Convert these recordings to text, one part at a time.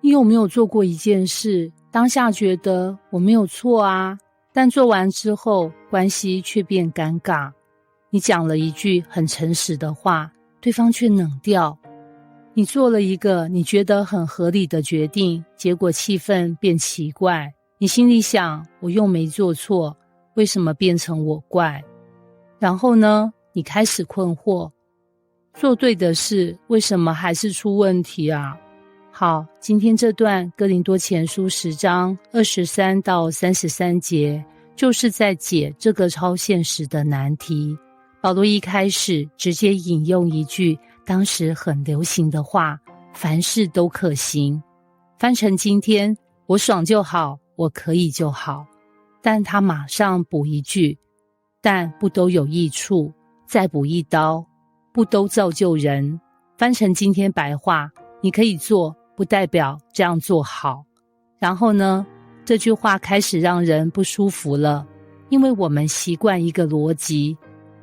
你有沒有做過一件事，當下覺得我沒有錯啊，但做完之後關係卻變尷尬？你講了一句很誠實的話，對方卻冷掉。你做了一個你覺得很合理的決定，結果氣氛變奇怪。你心裡想，我又沒做錯，為什麼變成我怪？然後呢，你開始困惑，做對的事為什麼還是出問題啊？好，今天這段哥林多前書10章23到33節，就是在解這個超現實的難題。保羅一開始直接引用一句當時很流行的話，凡事都可行。翻成今天，我爽就好，我可以就好。但他馬上補一句，但不都有益處，再補一刀，不都造就人。翻成今天白話，你可以做，不代表這樣做好。然後呢，這句話開始讓人不舒服了，因為我們習慣一個邏輯，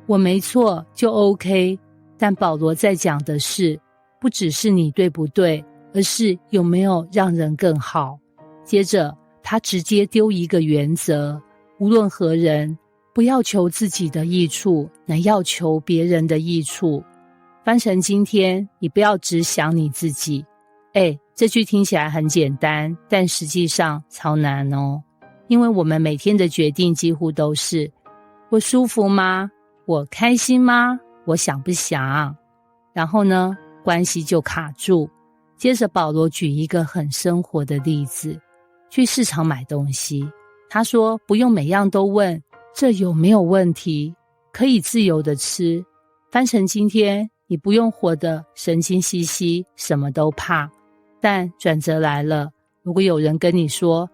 我沒錯就 OK。但保羅在講的是，不只是你對不對，而是有沒有讓人更好。接着他直接丟一個原則，無論何人，不要求自己的益處，乃要求別人的益處。翻成今天，你不要只想你自己。這句聽起來很簡單，但實際上超難哦。因為我們每天的決定幾乎都是，我舒服嗎？我開心嗎？我想不想？然後呢，關係就卡住。接着保羅舉一個很生活的例子，去市場買東西，他說不用每樣都問這有沒有問題，可以自由的吃。翻成今天，你不用活得神經兮兮，什麼都怕。但轉折來了，如果有人跟你說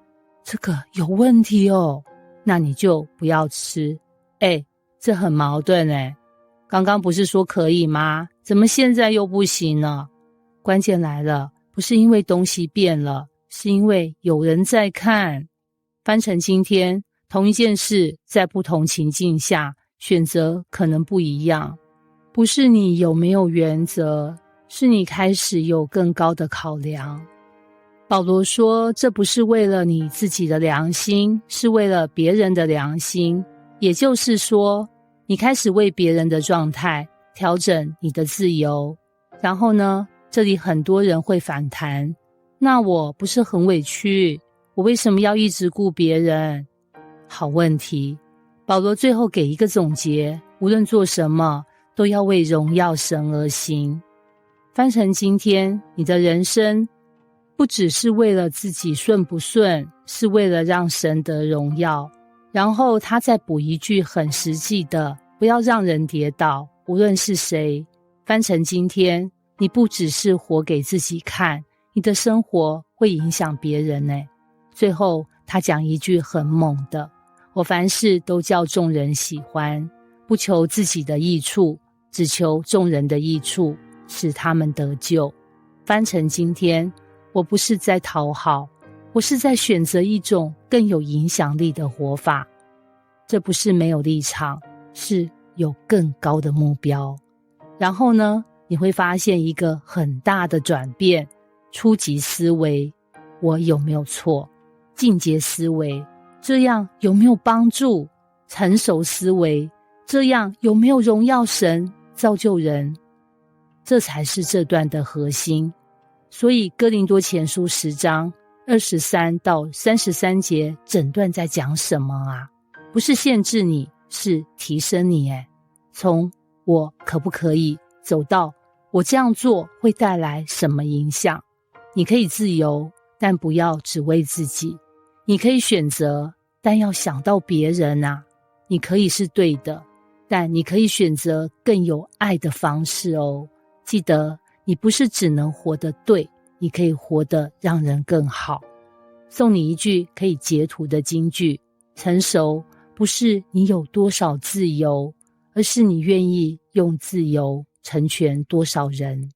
這個有問題哦，那你就不要吃。這很矛盾耶。剛剛不是說可以嗎？怎麼現在又不行了？關鍵來了，不是因為東西變了，是因為有人在看。翻成今天，同一件事在不同情境下，選擇可能不一樣。不是你有沒有原則，是你開始有更高的考量。保羅說，這不是為了你自己的良心，是為了別人的良心。也就是說，你開始為別人的狀態調整你的自由。然後呢，這裡很多人會反彈，那我不是很委屈，我為什麼要一直顧別人？好問題。保羅最後給一個總結，無論做什麼，都要為榮耀神而行。翻成今天，你的人生不只是為了自己順不順，是為了讓神得榮耀。然後他再補一句很實際的，不要讓人跌倒，無論是誰。翻成今天，你不只是活給自己看，你的生活會影響別人耶。最後他講一句很猛的，我凡事都叫眾人喜歡，不求自己的益處，只求眾人的益處，使他們得救。翻成今天，我不是在討好，我是在選擇一種更有影響力的活法。這不是沒有立場，是有更高的目標。然後呢，你會發現一個很大的轉變，初級思維，我有沒有錯？進階思維，這樣有沒有幫助？成熟思維，這樣有沒有榮耀神，造就人？這才是這段的核心。所以哥林多前書10章23到33節整段在講什麼啊？不是限制你，是提升你耶。從我可不可以走到我這樣做會帶來什麼影響？你可以自由，但不要只為自己。你可以選擇，但要想到別人啊。你可以是對的，但你可以選擇更有愛的方式哦。記得，你不是只能活得對，你可以活得讓人更好。送你一句可以截圖的金句：成熟不是你有多少自由，而是你願意用自由成全多少人。